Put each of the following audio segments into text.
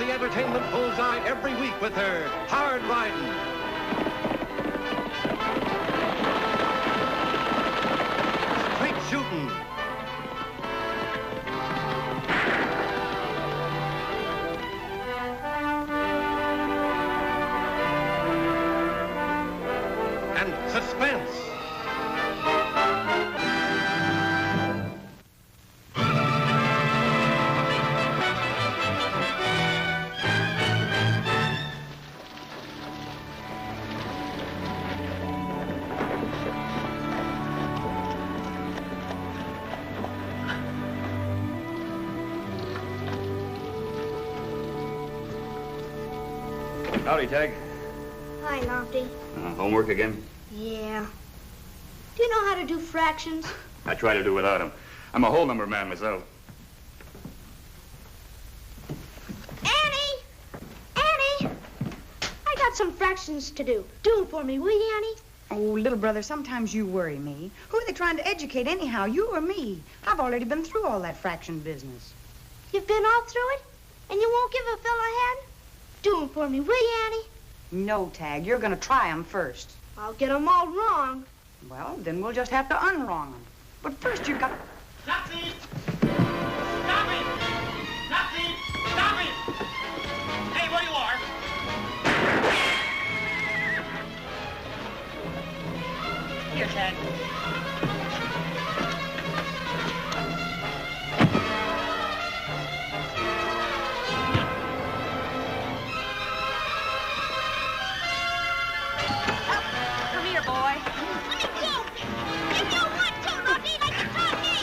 the entertainment Bullseye every week with her hard riding. Straight shooting. And suspense. Howdy, Tagg. Hi, Lofty. Homework again? Yeah. Do you know how to do fractions? I try to do without them. I'm a whole number man myself. Annie! Annie! I got some fractions to do. Do them for me, will you, Annie? Oh, little brother, sometimes you worry me. Who are they trying to educate anyhow, you or me? I've already been through all that fraction business. You've been all through it? And you won't give a fellow a hand? Do them for me, will you, Annie? No, Tagg, you're going to try them first. I'll get them all wrong. Well, then we'll just have to unwrong them. But first you've got... Stop it! Stop it! Stop it! Stop it! Hey, where you are? Here, Tagg. Come here, boy. Let me go! You don't want to, Lofty, like you taught me!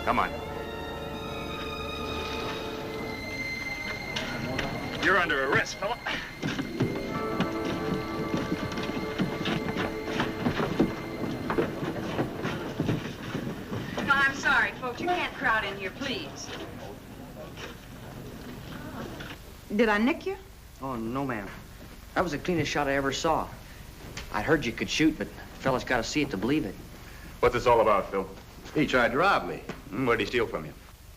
Come on. You're under arrest, fella. No, I'm sorry, folks. You can't crowd in here, please. Did I nick you? Oh, no, ma'am. That was the cleanest shot I ever saw. I heard you could shoot, but fellas got to see it to believe it. What's this all about, Phil? He tried to rob me. What did he steal from you?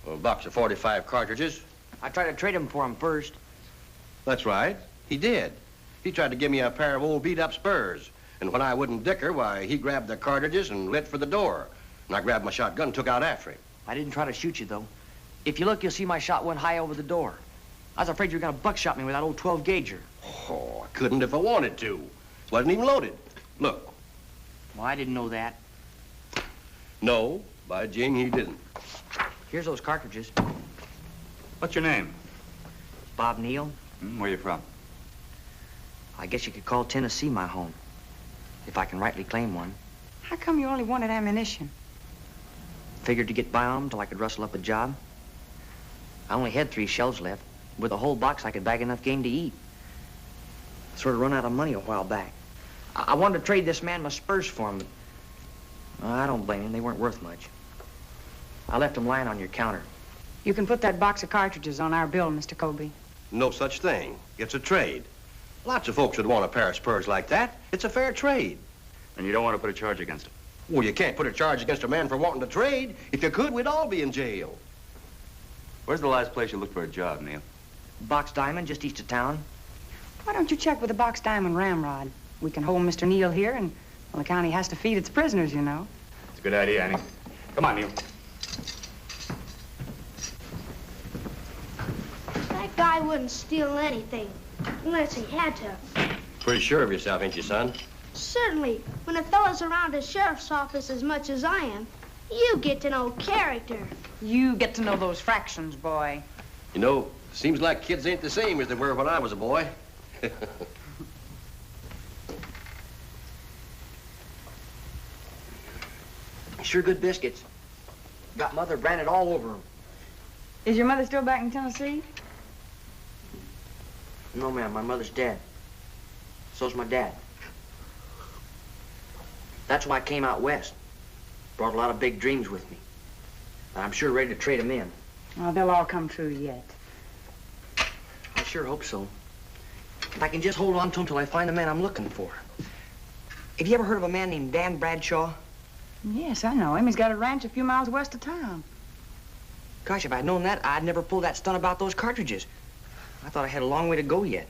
A box of 45 cartridges. I tried to trade him for him first. That's right. He did. He tried to give me a pair of old beat-up spurs. And when I wouldn't dicker, why, he grabbed the cartridges and lit for the door. And I grabbed my shotgun and took out after him. I didn't try to shoot you, though. If you look, you'll see my shot went high over the door. I was afraid you were going to buckshot me with that old 12-gauger. Oh, I couldn't if I wanted to. It wasn't even loaded. Look. Well, I didn't know that. No, by jing, he didn't. Here's those cartridges. What's your name? Bob Neal. Where you from? I guess you could call Tennessee my home, if I can rightly claim one. How come you only wanted ammunition? Figured to get by on 'em till I could rustle up a job. I only had 3 shells left. With a whole box, I could bag enough game to eat. Sort of run out of money a while back. I wanted to trade this man my spurs for him, but I don't blame him. They weren't worth much. I left them lying on your counter. You can put that box of cartridges on our bill, Mr. Colby. No such thing. It's a trade. Lots of folks would want a pair of spurs like that. It's a fair trade. And you don't want to put a charge against him? Well, you can't put a charge against a man for wanting to trade. If you could, we'd all be in jail. Where's the last place you looked for a job, Neil? Box Diamond, just east of town. Why don't you check with the Box Diamond Ramrod? We can hold Mr. Neal here, and well, the county has to feed its prisoners, you know. It's a good idea, Annie. Come on, Neil. That guy wouldn't steal anything, unless he had to. Pretty sure of yourself, ain't you, son? Certainly, when a fellow's around the sheriff's office as much as I am, you get to know character. You get to know those fractions, boy. You know, seems like kids ain't the same as they were when I was a boy. Sure good biscuits. Got Mother branded all over them. Is your mother still back in Tennessee? No, ma'am, my mother's dead. So's my dad. That's why I came out west. Brought a lot of big dreams with me. And I'm sure ready to trade them in. Oh, they'll all come true yet. I sure hope so. If I can just hold on to him till I find the man I'm looking for. Have you ever heard of a man named Dan Bradshaw? Yes, I know him. He's got a ranch a few miles west of town. Gosh, if I'd known that, I'd never pulled that stunt about those cartridges. I thought I had a long way to go yet.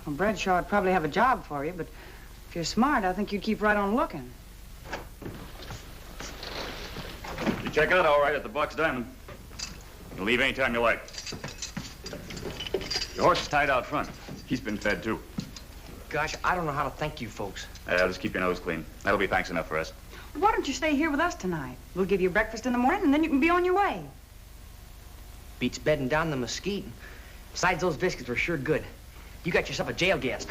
Well, Bradshaw would probably have a job for you, but if you're smart, I think you'd keep right on looking. You check out all right at the Buck's Diamond. You can leave any time you like. Your horse is tied out front. He's been fed, too. Gosh, I don't know how to thank you folks. Just keep your nose clean. That'll be thanks enough for us. Why don't you stay here with us tonight? We'll give you breakfast in the morning, and then you can be on your way. Beats bedding down the mesquite. Besides, those biscuits were sure good. You got yourself a jail guest.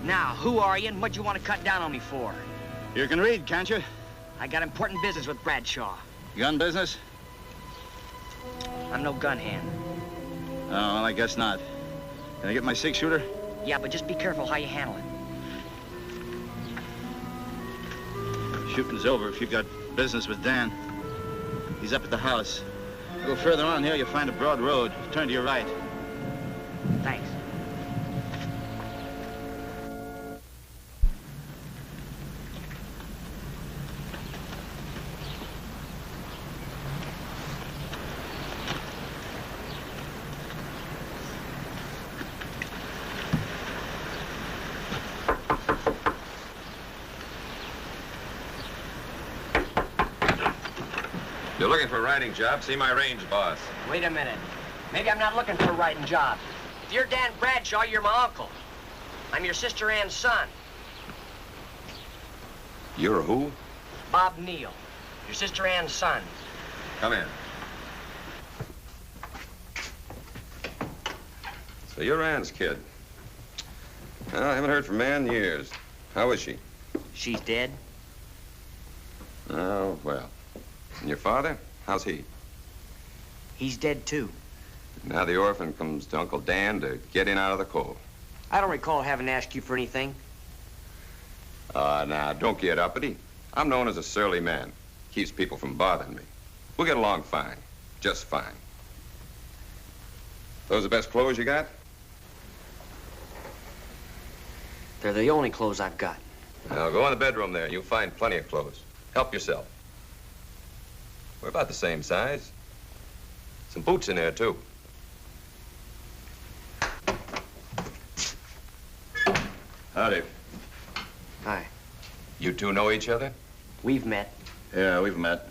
Now, who are you and what you want to cut down on me for? You can read, can't you? I got important business with Bradshaw. Gun business? I'm no gun hand. Oh, well, I guess not. Can I get my six-shooter? Yeah, but just be careful how you handle it. Shooting's over if you've got business with Dan. He's up at the house. A little further on here, you'll find a broad road. Turn to your right. Thanks. You're looking for a writing job? See my range boss. Wait a minute. Maybe I'm not looking for a writing job. If you're Dan Bradshaw, you're my uncle. I'm your sister Ann's son. You're who? Bob Neal, your sister Ann's son. Come in. So you're Ann's kid. Well, I haven't heard from Ann in years. How is she? She's dead. Oh, well. And your father? How's he? He's dead, too. Now the orphan comes to Uncle Dan to get in out of the cold. I don't recall having asked you for anything. Now, don't get uppity. I'm known as a surly man. Keeps people from bothering me. We'll get along fine. Just fine. Those the best clothes you got? They're the only clothes I've got. Now, go in the bedroom there. You'll find plenty of clothes. Help yourself. We're about the same size. Some boots in there, too. Howdy. Hi. You two know each other? We've met. Yeah, we've met.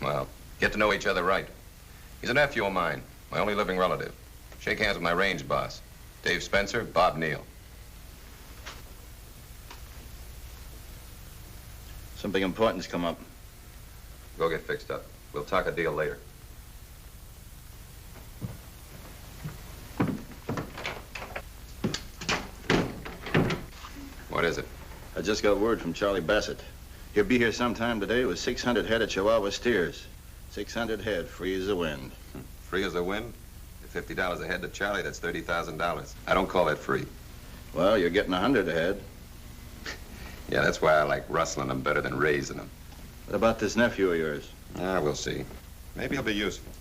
Well, get to know each other right. He's a nephew of mine, my only living relative. Shake hands with my range boss, Dave Spencer, Bob Neal. Something important's come up. Go get fixed up. We'll talk a deal later. What is it? I just got word from Charlie Bassett. He'll be here sometime today with 600 head of Chihuahua steers. 600 head, free as the wind. Free as the wind? $50 a head to Charlie, that's $30,000. I don't call that free. Well, you're getting 100 a head. Yeah, that's why I like rustling them better than raising them. What about this nephew of yours? We'll see. Maybe he'll be useful.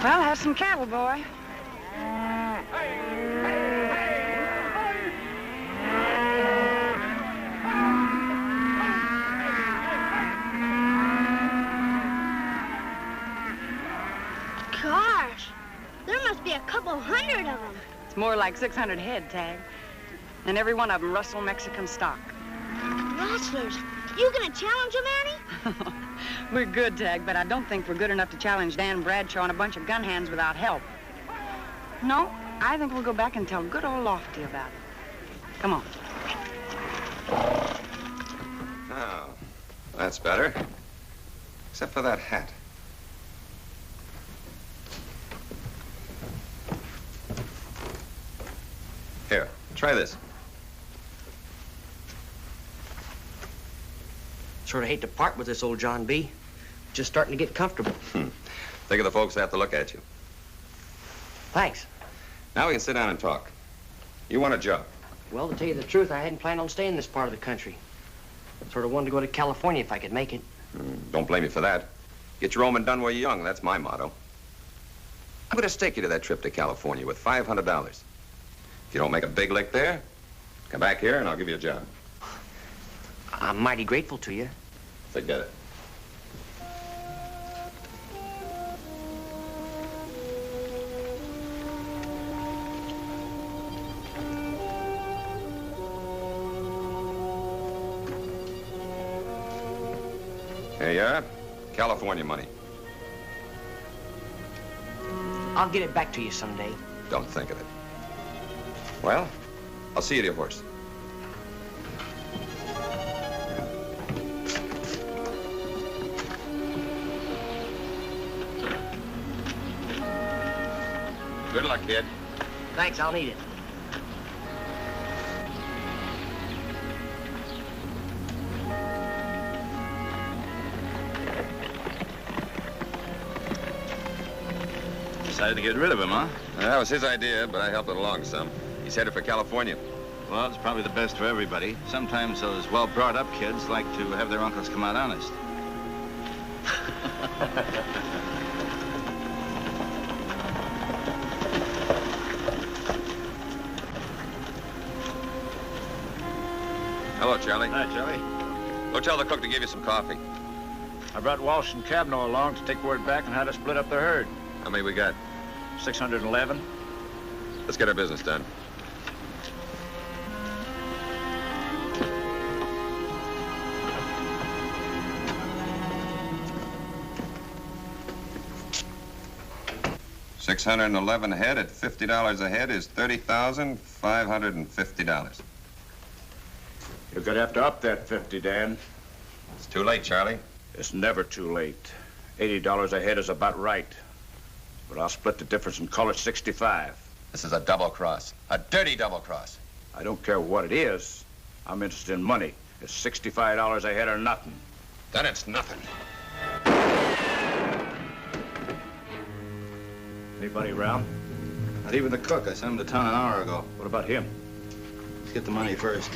Well, have some cattle, boy. Gosh, there must be a couple hundred of them. It's more like 600 head, Tagg. And every one of them rustle Mexican stock. Rustlers. You gonna challenge them, Annie? We're good, Tagg, but I don't think we're good enough to challenge Dan Bradshaw and a bunch of gun hands without help. No, I think we'll go back and tell good old Lofty about it. Come on. Oh, that's better. Except for that hat. Here, try this. Sort of hate to part with this old John B. Just starting to get comfortable. Think of the folks that have to look at you. Thanks. Now we can sit down and talk. You want a job? Well, to tell you the truth, I hadn't planned on staying in this part of the country. Sort of wanted to go to California if I could make it. Don't blame me for that. Get your omen done while you're young, that's my motto. I'm gonna stake you to that trip to California with $500. If you don't make a big lick there, come back here and I'll give you a job. I'm mighty grateful to you. Forget it. Here you are. California money. I'll get it back to you someday. Don't think of it. Well, I'll see you to your horse. Good luck, kid. Thanks, I'll need it. Decided to get rid of him, huh? That was his idea, but I helped it along some. He's headed for California. Well, it's probably the best for everybody. Sometimes those well-brought-up kids like to have their uncles come out honest. Hello, Charlie. Hi, Charlie. Go tell the cook to give you some coffee. I brought Walsh and Cabno along to take word back on how to split up their herd. How many we got? 611. Let's get our business done. $611 head at $50 a head is $30,550. You're gonna have to up that 50, Dan. It's too late, Charlie. It's never too late. $80 a head is about right. But I'll split the difference and call it 65. This is a double cross. A dirty double cross. I don't care what it is. I'm interested in money. It's $65 a head or nothing. Then it's nothing. Anybody around? Not even the cook. I sent him to town an hour ago. What about him? Let's get the money first.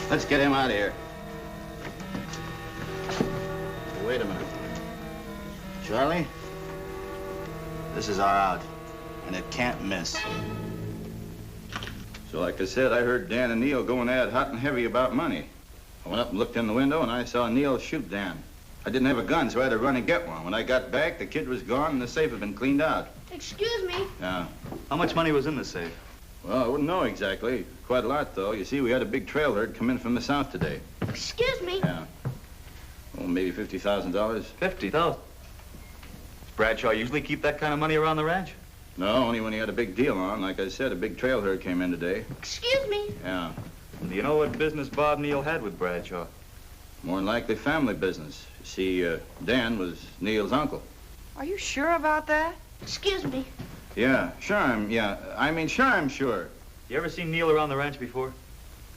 Let's get him out of here. Wait a minute. Charlie, this is our out, and it can't miss. So like I said, I heard Dan and Neil going at it hot and heavy about money. I went up and looked in the window, and I saw Neil shoot Dan. I didn't have a gun, so I had to run and get one. When I got back, the kid was gone, and the safe had been cleaned out. Excuse me. Yeah. How much money was in the safe? Well, I wouldn't know exactly. Quite a lot, though. You see, we had a big trail herd come in from the south today. Excuse me. Yeah. Oh, maybe $50,000. 50,000. Bradshaw usually keep that kind of money around the ranch? No, only when he had a big deal on. Like I said, a big trail herd came in today. Excuse me. Yeah. Do you know what business Bob Neal had with Bradshaw? More than likely family business. You see, Dan was Neil's uncle. Are you sure about that? Excuse me. Yeah, sure I'm sure. You ever seen Neal around the ranch before?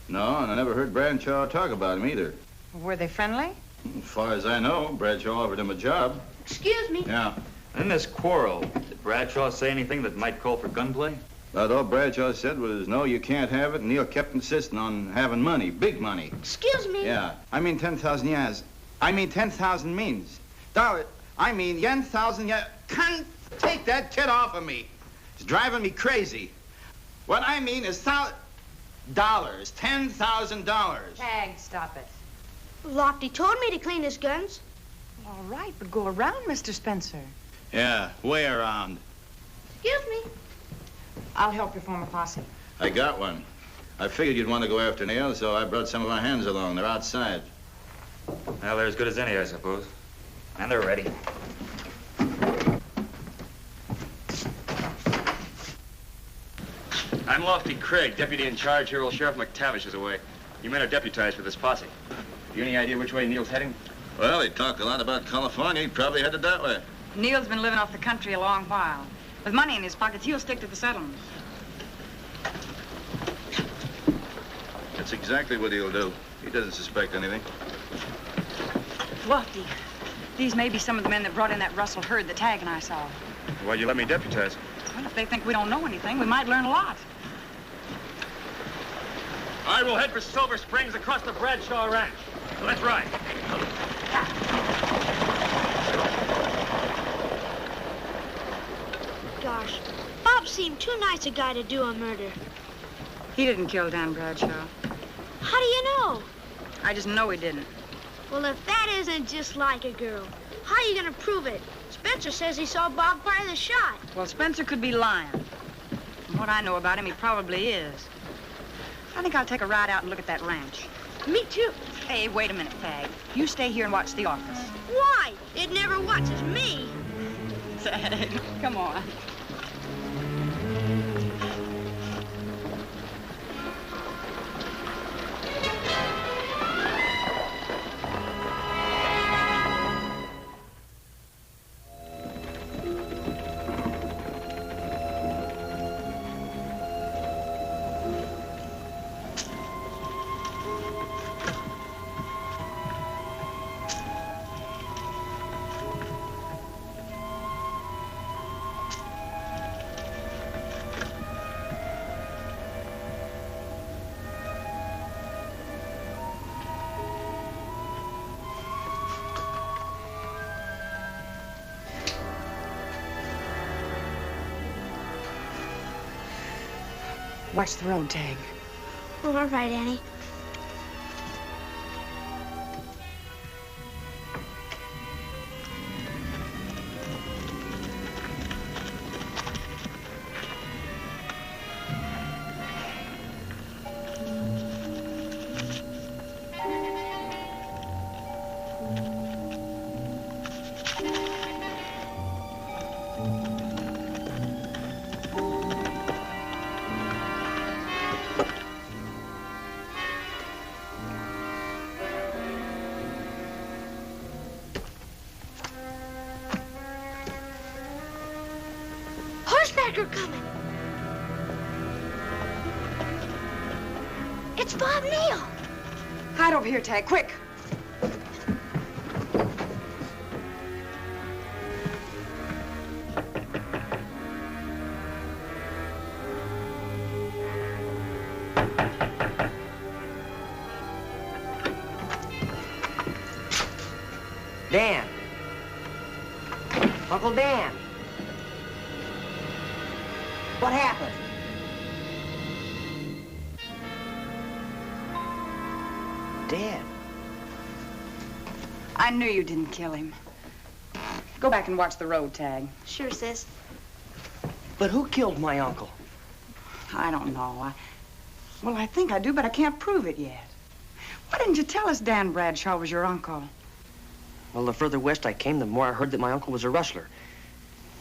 No, and I never heard Bradshaw talk about him either. Were they friendly? As far as I know, Bradshaw offered him a job. Excuse me. Yeah. In this quarrel, did Bradshaw say anything that might call for gunplay? But all Bradshaw said was, no, you can't have it, and Neil kept insisting on having money, big money. Excuse me. Yeah. I mean 10,000 years. I mean 10,000 means. Dollar, I mean yen thousand yen. Can't take that kid off of me. It's driving me crazy. What I mean is dollars, $10,000. Tagg, stop it. Lofty told me to clean his guns. All right, but go around, Mr. Spencer. Yeah, way around. Excuse me. I'll help you form a posse. I got one. I figured you'd want to go after Neil, so I brought some of my hands along. They're outside. Well, they're as good as any, I suppose. And they're ready. I'm Lofty Craig, deputy in charge here while Sheriff McTavish is away. You men are deputized for this posse. You any idea which way Neil's heading? Well, he talked a lot about California. He probably headed that way. Neil's been living off the country a long while. With money in his pockets, he'll stick to the settlements. That's exactly what he'll do. He doesn't suspect anything. Lofty, these may be some of the men that brought in that rustled herd that Tagg and I saw. Why'd you let me deputize? Well, if they think we don't know anything, we might learn a lot. All right, we'll head for Silver Springs across the Bradshaw Ranch. Let's ride. Gosh, Bob seemed too nice a guy to do a murder. He didn't kill Dan Bradshaw. How do you know? I just know he didn't. Well, if that isn't just like a girl, how are you gonna prove it? Spencer says he saw Bob fire the shot. Well, Spencer could be lying. From what I know about him, he probably is. I think I'll take a ride out and look at that ranch. Me too. Hey, wait a minute, Tagg. You stay here and watch the office. Why? It never watches me. Tagg, come on. Watch the road, Tagg. Oh, all right, Annie. Horseback are coming. It's Bob Neal. Hide over here, Tagg, quick. Dan. Uncle Dan. What happened? Dead. I knew you didn't kill him. Go back and watch the road, Tagg. Sure, sis. But who killed my uncle? I don't know. Well, I think I do, but I can't prove it yet. Why didn't you tell us Dan Bradshaw was your uncle? Well, the further west I came, the more I heard that my uncle was a rustler.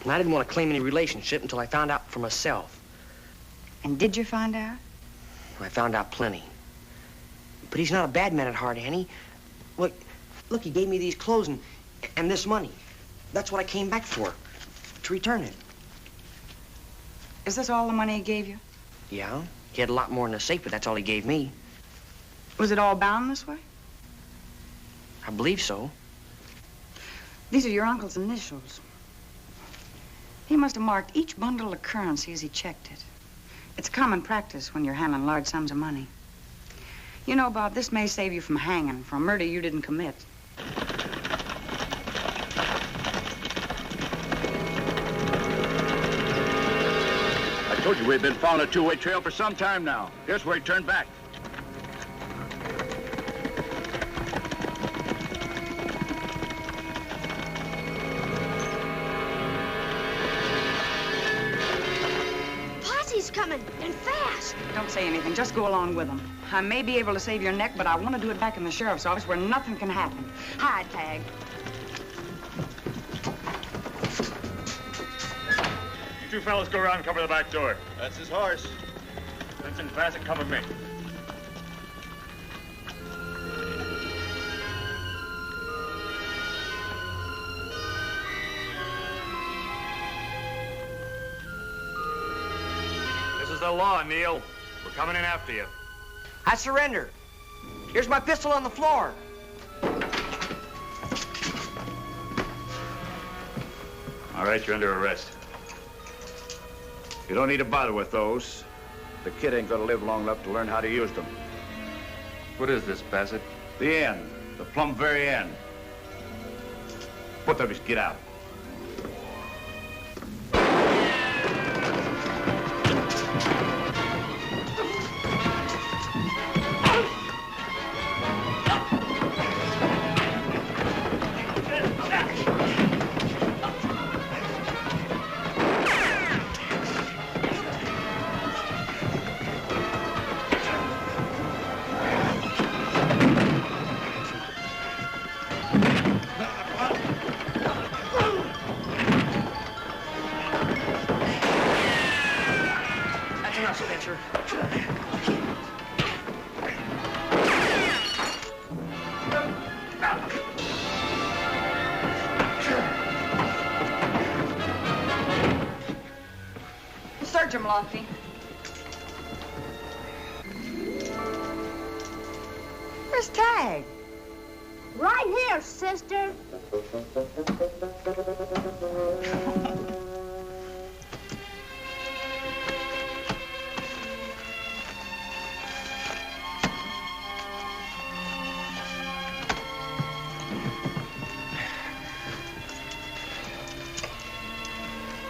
And I didn't want to claim any relationship until I found out for myself. And did you find out? I found out plenty. But he's not a bad man at heart, Annie. Look, he gave me these clothes and this money. That's what I came back for, to return it. Is this all the money he gave you? Yeah, he had a lot more in the safe, but that's all he gave me. Was it all bound this way? I believe so. These are your uncle's initials. He must have marked each bundle of currency as he checked it. It's common practice when you're handling large sums of money. You know, Bob, this may save you from hanging for a murder you didn't commit. I told you we'd been following a two-way trail for some time now. Here's where he turned back. Posse's coming, and fast. Don't say anything. Just go along with them. I may be able to save your neck, but I want to do it back in the sheriff's office where nothing can happen. Hide, Tagg. You two fellas go around and cover the back door. That's his horse. Vincent, Bassett, come with me. This is the law, Neil. We're coming in after you. I surrender. Here's my pistol on the floor. All right, you're under arrest. You don't need to bother with those. The kid ain't gonna live long enough to learn how to use them. What is this, Bassett? The end. The plumb very end. Put them, just get out. Search him, Lofty. Where's Tagg? Right here, sister.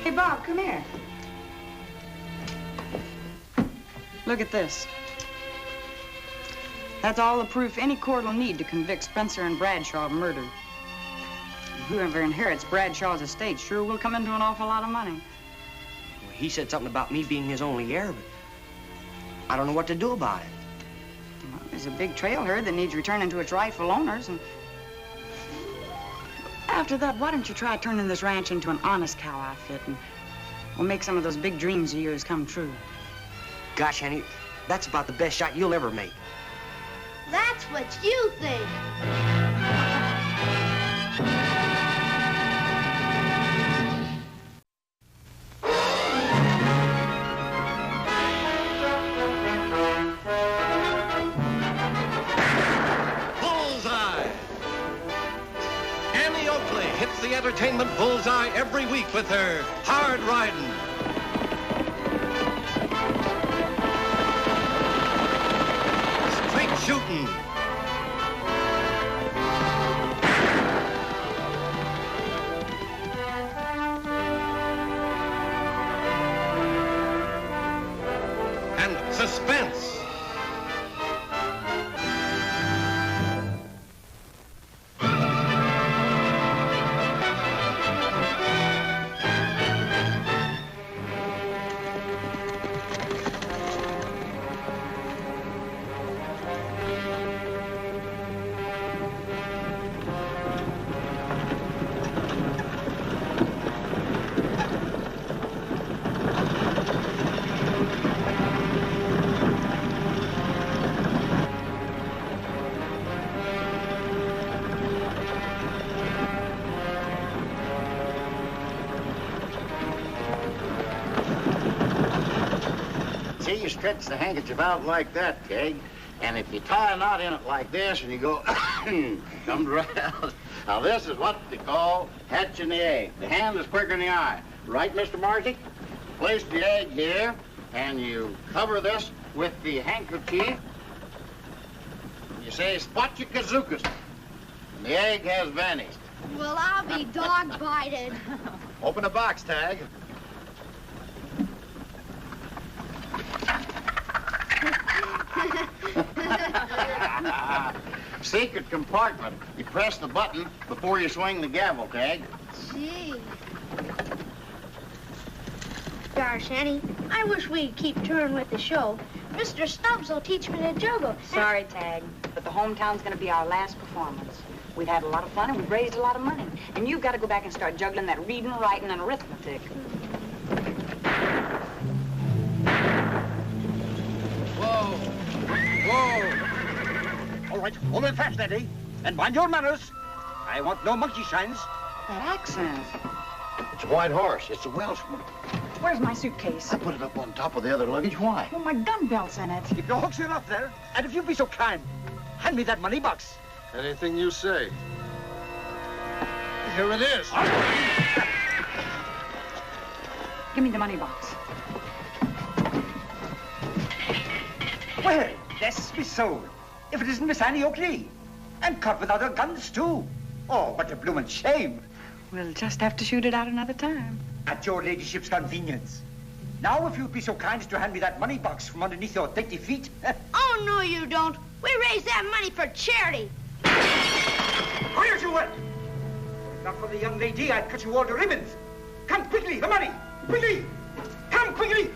Hey, Bob, come here. Look at this. That's all the proof any court will need to convict Spencer and Bradshaw of murder. Whoever inherits Bradshaw's estate sure will come into an awful lot of money. Well, he said something about me being his only heir, but I don't know what to do about it. Well, there's a big trail herd that needs returning to its rightful owners, and after that, why don't you try turning this ranch into an honest cow outfit, and we'll make some of those big dreams of yours come true. Gosh, Annie, that's about the best shot you'll ever make. That's what you think. Bullseye! Annie Oakley hits the entertainment bullseye every week with her hard riding. Shooting. And suspense. stretch the handkerchief out like that, Tagg. And if you tie a knot in it like this and you go, comes right out. Now, this is what they call hatching the egg. The hand is quicker than the eye. Right, Mr. Marty? Place the egg here, and you cover this with the handkerchief. You say, Spotchikazookas. And the egg has vanished. Well, I'll be dog-bited. Open the box, Tagg. Secret compartment. You press the button before you swing the gavel, Tagg. Gee. Gosh, Annie, I wish we'd keep touring with the show. Mr. Stubbs will teach me to juggle. Sorry, Tagg, but the hometown's gonna be our last performance. We've had a lot of fun and we've raised a lot of money. And you've got to go back and start juggling that reading, writing, and arithmetic. Whoa! Whoa! All right, hold it fast, Eddie. And mind your manners. I want no monkey shines. That accent. It's a white horse. It's a Welshman. Where's my suitcase? I put it up on top of the other luggage. Why? Well, my gun belt's in it. Keep your hooks enough there. And if you'd be so kind, hand me that money box. Anything you say. Here it is. Give me the money box. Well, bless me soul. If it isn't Miss Annie Oakley. And caught without her guns, too. Oh, what a bloomin' shame. We'll just have to shoot it out another time. At your ladyship's convenience. Now, if you'd be so kind as to hand me that money box from underneath your dainty feet. Oh, no, you don't. We raise that money for charity. Quiet you went! Not for the young lady, I'd cut you all to ribbons. Come quickly, the money! Quickly! Come quickly!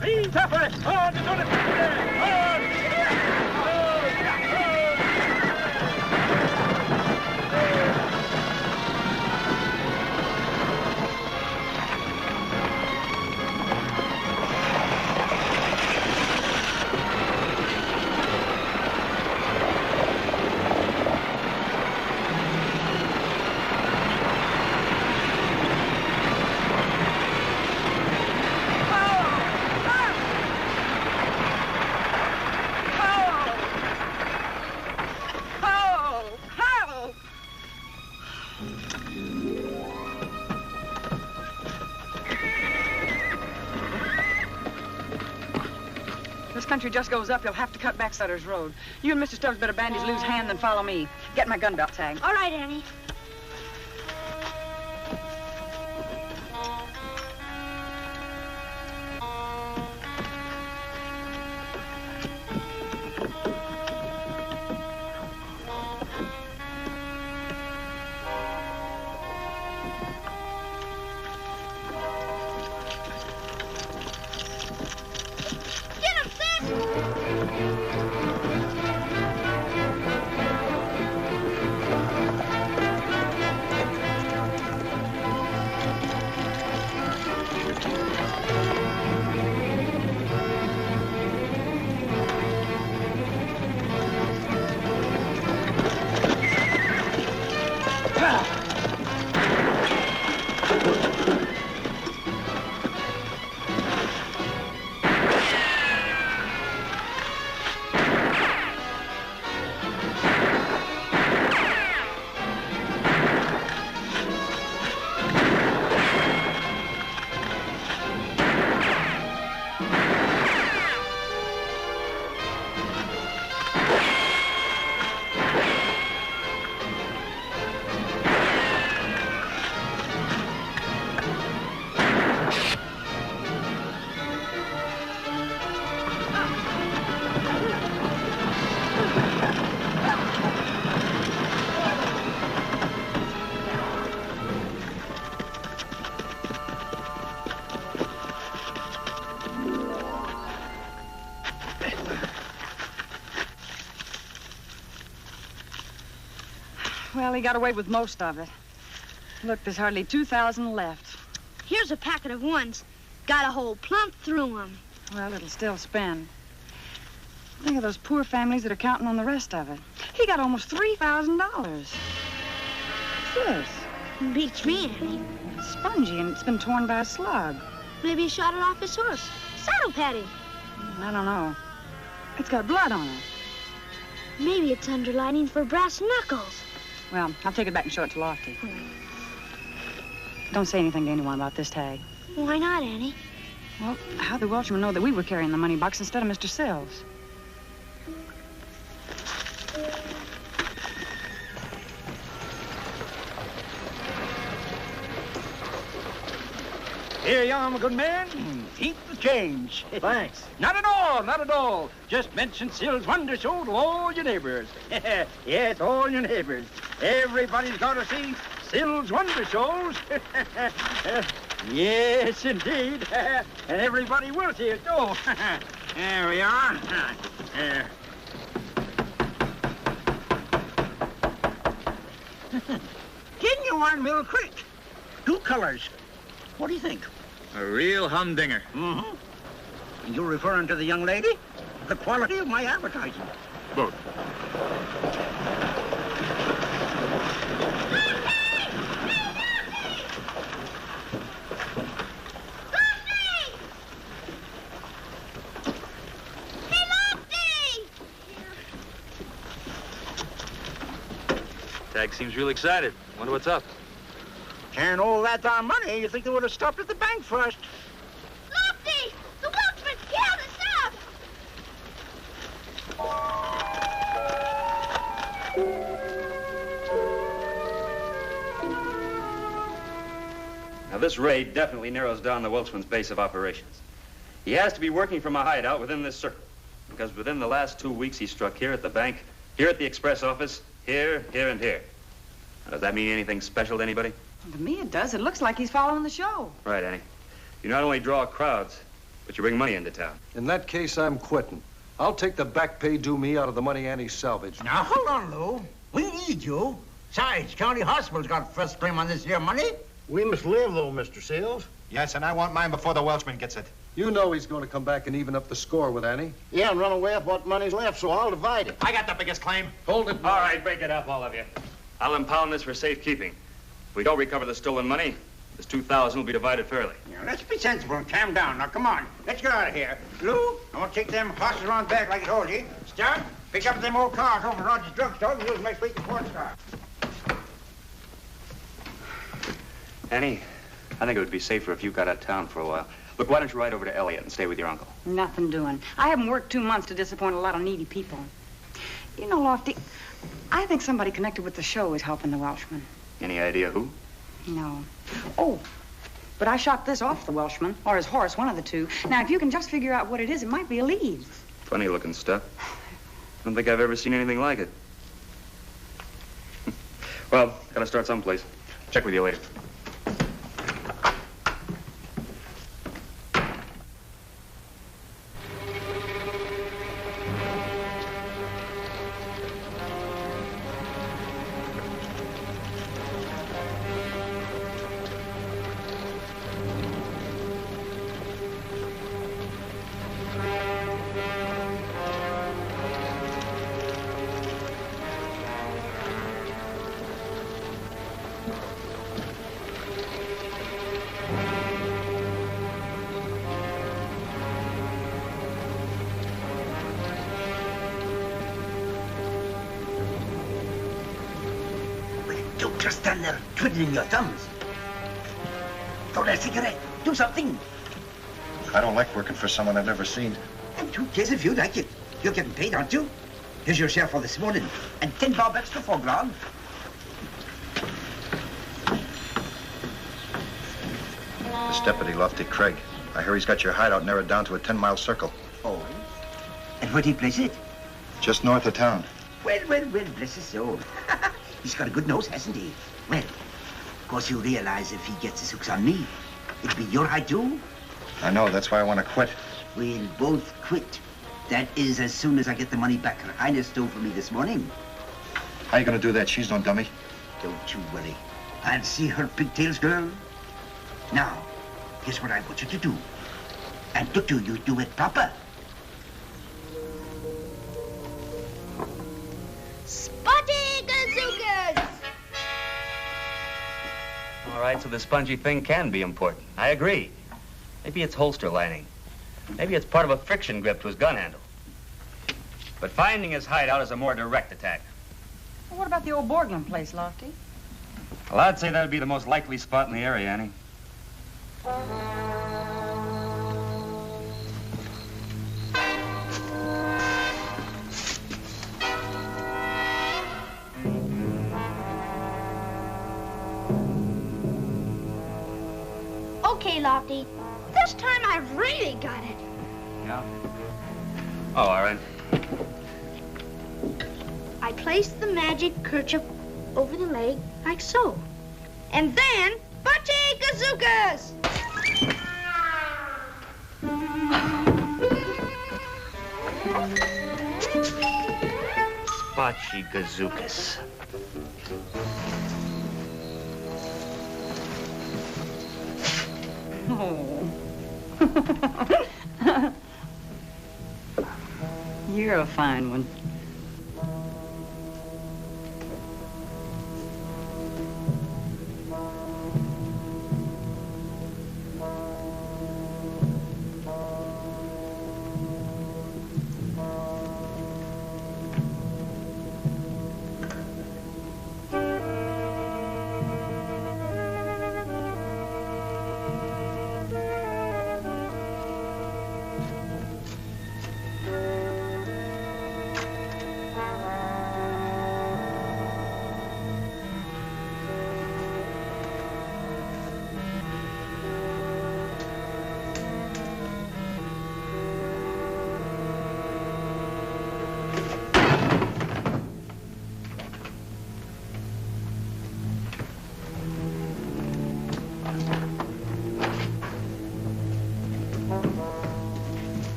Lean for it! Oh, the donut! Country just goes up, you'll have to cut back Sutter's Road. You and Mr. Stubbs better band his loose hand and follow me. Get my gun belt, Tagg. All right, Annie. Well, he got away with most of it. Look, there's hardly 2,000 left. Here's a packet of ones. Got a hole plump through them. Well, it'll still spend. Think of those poor families that are counting on the rest of it. He got almost $3,000. What's this? Beats me, Annie. It's spongy, and it's been torn by a slug. Maybe he shot it off his horse. Saddle padding. I don't know. It's got blood on it. Maybe it's underlining for brass knuckles. Well, I'll take it back and show it to Lofty. Don't say anything to anyone about this tag. Why not, Annie? Well, how'd the Welshman know that we were carrying the money box instead of Mr. Sills? Here you are, my good man. Keep the change. Thanks. Not at all, not at all. Just mention Sills' Wonder Show to all your neighbors. Yes, all your neighbors. Everybody's got to see Sills' Wonder Shows. Yes, indeed. And everybody will see it, too. There we are. Genuine Mill Creek. 2 colors. What do you think? A real humdinger. Mm-hmm. You're referring to the young lady? The quality of my advertising. Both. Tagg seems real excited. Wonder what's up. Carrying all that darn money, you think they would have stopped at the bank first. Lofty! The Welshman! Yeah, the stop! Now, this raid definitely narrows down the Welshman's base of operations. He has to be working from a hideout within this circle, because within the last 2 weeks he struck here at the bank, here at the express office, here, and here. Now, does that mean anything special to anybody? To me it does. It looks like he's following the show. Right, Annie. You not only draw crowds, but you bring money into town. In that case, I'm quitting. I'll take the back pay due me out of the money Annie salvaged. Now, hold on, Lou. We need you. Besides, County Hospital's got first claim on this here money. We must live, though, Mr. Sills. Yes, and I want mine before the Welshman gets it. You know he's going to come back and even up the score with Annie. Yeah, and run away with what money's left, so I'll divide it. I got the biggest claim. Hold it. All right, break it up, all of you. I'll impound this for safekeeping. If we don't recover the stolen money, this 2,000 will be divided fairly. Now, let's be sensible and calm down. Now, come on. Let's get out of here. Lou, I want to take them horses around back like I told you. Start. Pick up them old cars over at Roger's drugstore and use them next week the sports car. Annie, I think it would be safer if you got out of town for a while. Look, why don't you ride over to Elliot and stay with your uncle? Nothing doing. I haven't worked 2 months to disappoint a lot of needy people. You know, Lofty, I think somebody connected with the show is helping the Welshman. Any idea who? No. Oh, but I shot this off the Welshman, or his horse, one of the two. Now, if you can just figure out what it is, it might be a lead. Funny looking stuff. I don't think I've ever seen anything like it. Well, gotta start someplace. Check with you later. Don't just stand there twiddling your thumbs. Throw that cigarette. Do something. I don't like working for someone I've never seen. And who cares if you like it? You're getting paid, aren't you? Here's your share for this morning. And 10 bob extra for Borgland. This deputy, Lofty Craig. I hear he's got your hideout narrowed down to a 10-mile circle. Oh? And where'd he place it? Just north of town. Well, bless his soul. He's got a good nose, hasn't he? Well, of course you realize if he gets his hooks on me, it'll be your hide too. I know, that's why I want to quit. We'll both quit. That is as soon as I get the money back Her Highness stole from me this morning. How you gonna do that? She's no dummy. Don't you worry. I'll see her pigtails, girl. Now, here's what I want you to do. And Tutu, you do it proper. Spotty Gazookas! All right, so the spongy thing can be important. I agree. Maybe it's holster lining. Maybe it's part of a friction grip to his gun handle. But finding his hideout is a more direct attack. Well, what about the old Borgland place, Lofty? Well, I'd say that'd be the most likely spot in the area, Annie. Okay, Lofty. This time I've really got it. Yeah? Oh, all right. I placed the magic kerchief over the leg, like so. And then, Bachi Gazookas! Bachi Gazookas. Oh. You're a fine one.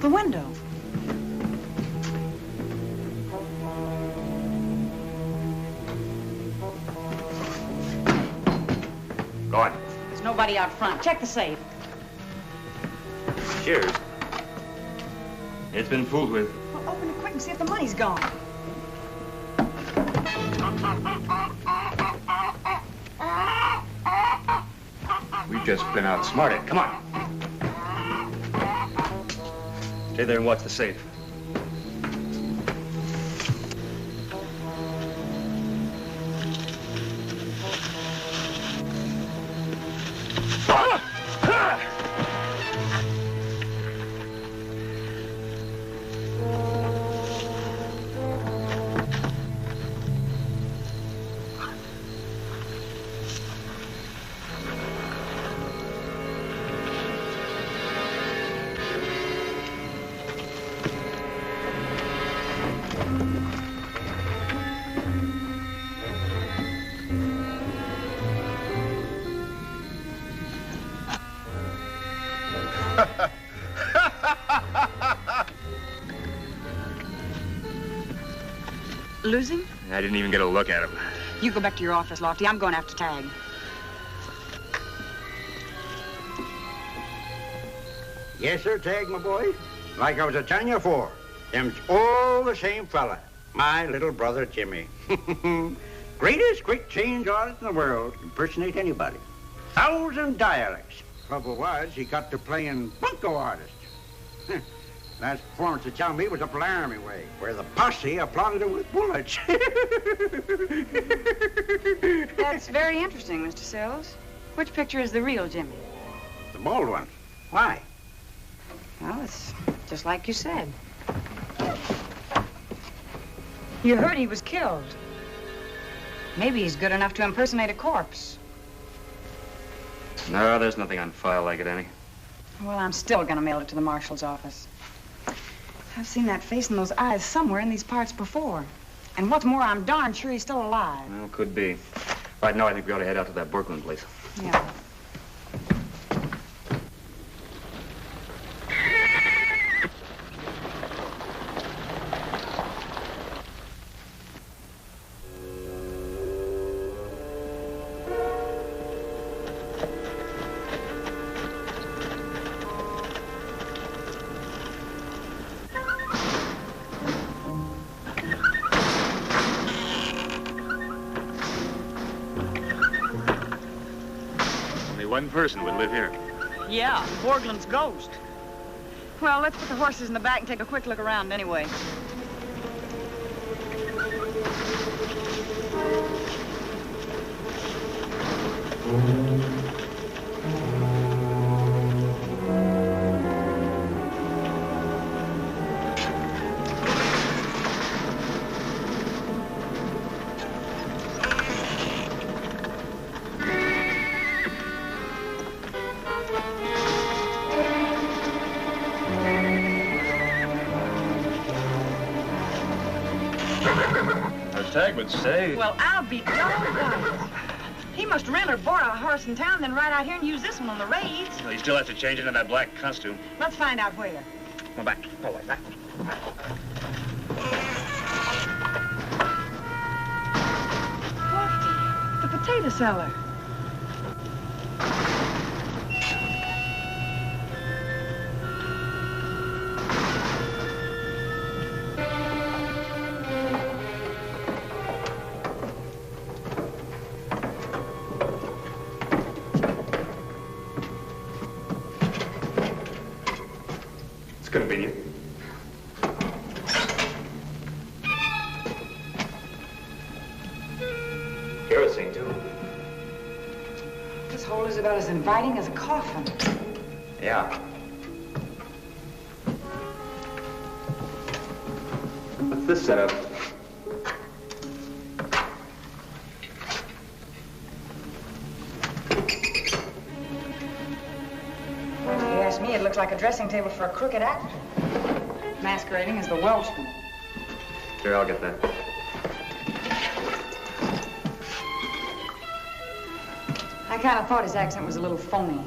The window. Go on. There's nobody out front. Check the safe. Cheers. It's been fooled with. Well, open it quick and see if the money's gone. We've just been outsmarted. Come on. Stay there and watch the safe. Losing? I didn't even get a look at him. You go back to your office, Lofty. I'm going after Tagg. Yes, sir, Tagg, my boy. Like I was telling you before, them's all the same fella. My little brother, Jimmy. Greatest quick change artist in the world. Impersonate anybody. 1,000 dialects. Trouble was, he got to playing bunco artist. Last performance, they tell me, was up Laramie way, where the posse applauded him with bullets. That's very interesting, Mr. Sills. Which picture is the real Jimmy? The bald one. Why? Well, it's just like you said. You heard he was killed. Maybe he's good enough to impersonate a corpse. No, there's nothing on file like it, Annie. Well, I'm still gonna mail it to the marshal's office. I've seen that face and those eyes somewhere in these parts before. And what's more, I'm darn sure he's still alive. Well, could be. Right now, I think we ought to head out to that Borgland place. Yeah. One person would live here. Yeah, Borgland's ghost. Well, let's put the horses in the back and take a quick look around anyway. Tagg would say. Well, I'll be doggone. He must rent or board a horse in town, then ride out here and use this one on the raids. Well, he still has to change into that black costume. Let's find out where. Come back. Oh, like that. What the potato cellar. Convenient. Kerosene, too. This hole is about as inviting as a coffin. Yeah. What's this setup? It looks like a dressing table for a crooked actor. Masquerading as the Welshman. Here, I'll get that. I kind of thought his accent was a little phony.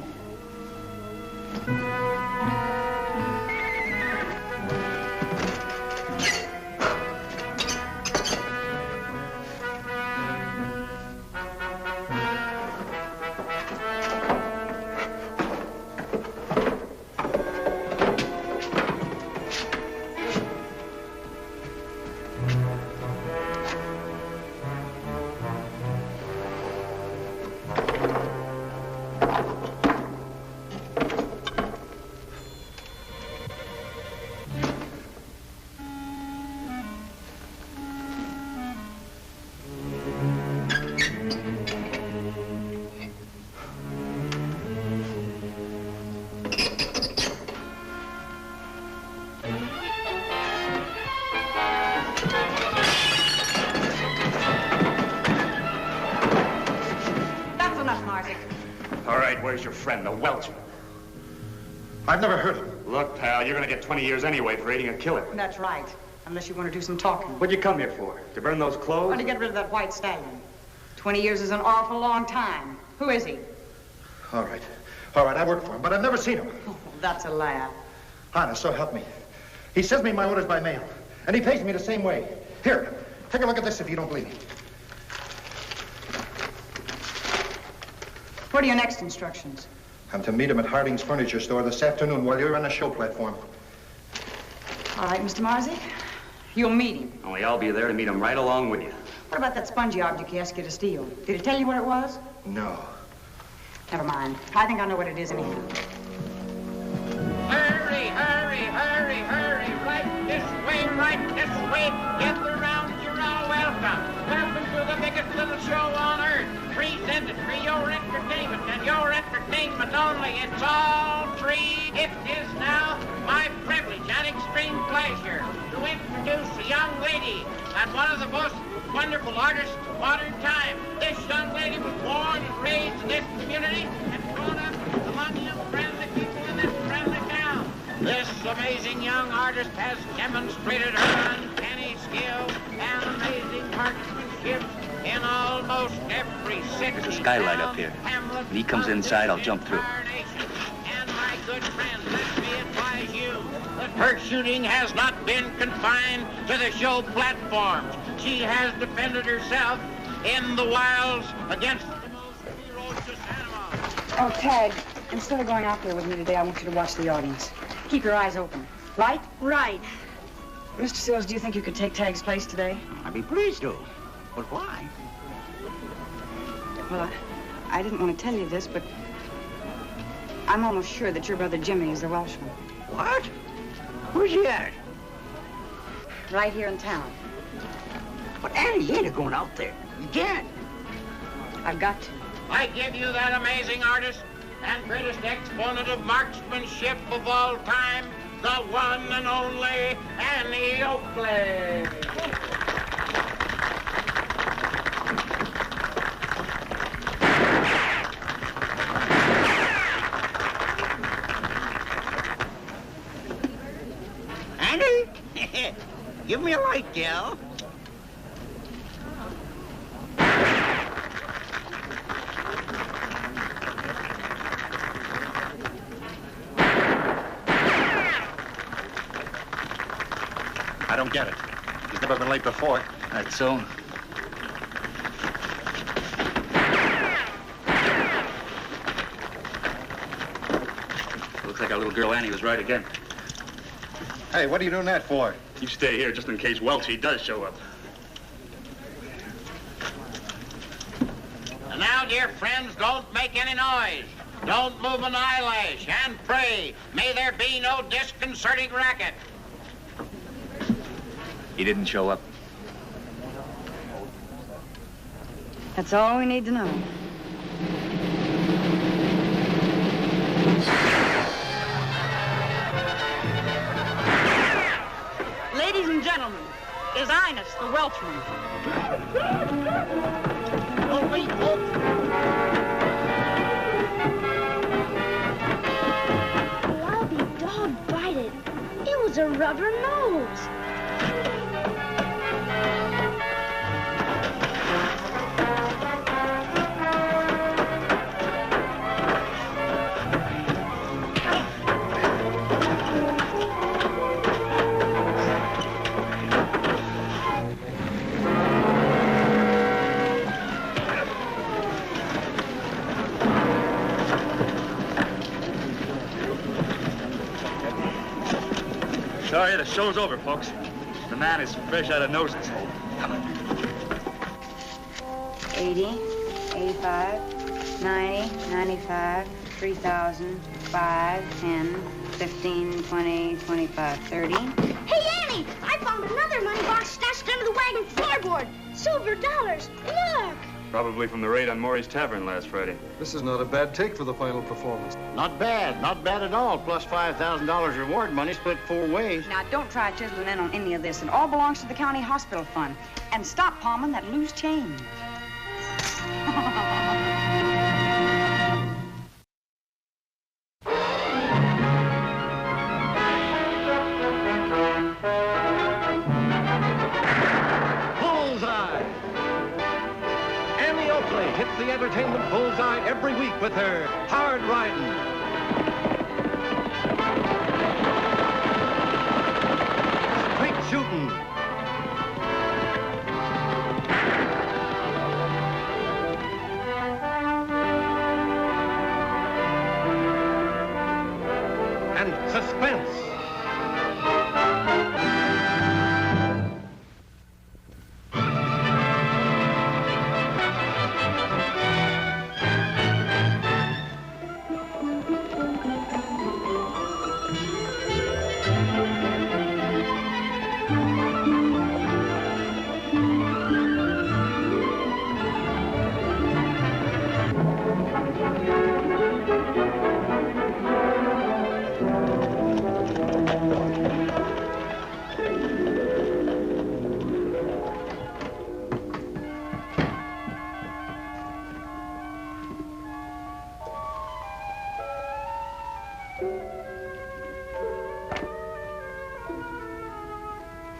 Where's your friend, the Welshman? I've never heard of him. Look, pal, you're gonna get 20 years anyway for aiding a killer. That's right. Unless you want to do some talking. What'd you come here for? To burn those clothes? Want to get rid of that white stallion. 20 years is an awful long time. Who is he? All right. All right, I work for him, but I've never seen him. Oh, that's a lie. Honest, so help me. He sends me my orders by mail, and he pays me the same way. Here, take a look at this if you don't believe me. What are your next instructions? I'm to meet him at Harding's furniture store this afternoon while you're on the show platform. All right, Mr. Marzi. You'll meet him. Only I'll be there to meet him right along with you. What about that spongy object he asked you to steal? Did he tell you what it was? No. Never mind. I think I know what it is anyhow. Hurry, hurry, hurry, hurry. Right this way, right this way. Gather round, you're all welcome. Welcome to the biggest little show on earth. Presented for your entertainment and your entertainment only. It's all free. It is now my privilege and extreme pleasure to introduce a young lady and one of the most wonderful artists of modern time. This young lady was born and raised in this community and grown up among you friendly people in this friendly town. This amazing young artist has demonstrated her uncanny skill and amazing marksmanship in almost every city. There's a skylight up here. When he comes inside, I'll jump through. And my good friend, let me advise you that her shooting has not been confined to the show platforms. She has defended herself in the wilds against the most ferocious animals. Oh, Tagg, instead of going out there with me today, I want you to watch the audience. Keep your eyes open. Right? Right. Mr. Sills, do you think you could take Tagg's place today? I'd be pleased to. But why? Well, I didn't want to tell you this, but I'm almost sure that your brother Jimmy is the Welshman. What? Where's he at? Right here in town. But Annie, you ain't going out there. You can't. I've got to. I give you that amazing artist and greatest exponent of marksmanship of all time, the one and only Annie Oakley. Annie? Give me a light, Gail. I don't get it. He's never been late before. That's so. Looks like our little girl Annie was right again. Hey, what are you doing that for? You stay here just in case Welchie does show up. And now, dear friends, don't make any noise. Don't move an eyelash, and pray, may there be no disconcerting racket. He didn't show up. That's all we need to know. Ladies and gentlemen, His Highness the Welshman. Oh, wait, folks. Well, I'll be dog-bited. It was a rubber nose. Sorry, the show's over, folks. The man is fresh out of noses. 80, 85, 90, 95, 3,000, 5, 10, 15, 20, 25, 30. Hey, Annie! I found another money box stashed under the wagon floorboard. Silver dollars. Look! Probably from the raid on Maury's Tavern last Friday. This is not a bad take for the final performance. Not bad at all. Plus $5,000 reward money split 4 ways. Now, don't try chiseling in on any of this. It all belongs to the county hospital fund. And stop palming that loose change. Bullseye! Annie Oakley hits the entertainment bullseye every week with her hard riding. Straight shooting. And suspense.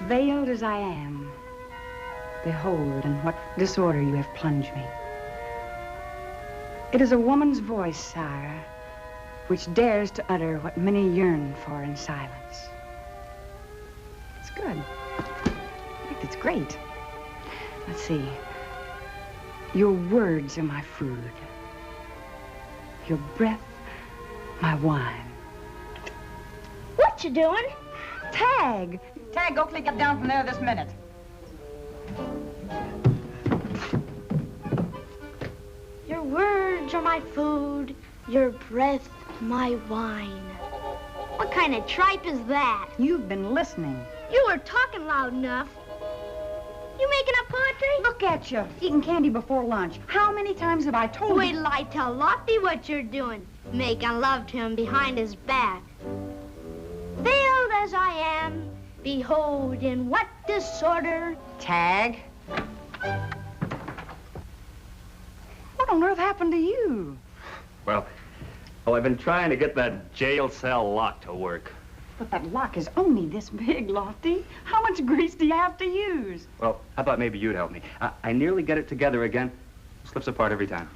Veiled as I am, behold in what disorder you have plunged me. It is a woman's voice, sire, which dares to utter what many yearn for in silence. It's good. In fact, it's great. Let's see. Your words are my food. Your breath, my wine. What you doing? Tagg! Tagg, Oakley, get down from there this minute. Your words are my food. Your breath, My wine. What kind of tripe is that? You've been listening. You were talking loud enough. You making up poetry? Look at you, eating candy before lunch. How many times have I told you? Wait till I tell Lofty what you're doing. Making love to him behind his back. Veiled as I am, behold in what disorder. Tagg. What on earth happened to you? Well, I've been trying to get that jail cell lock to work. But that lock is only this big, Lofty. How much grease do you have to use? Well, how about maybe you'd help me? I nearly get it together again. Slips apart every time.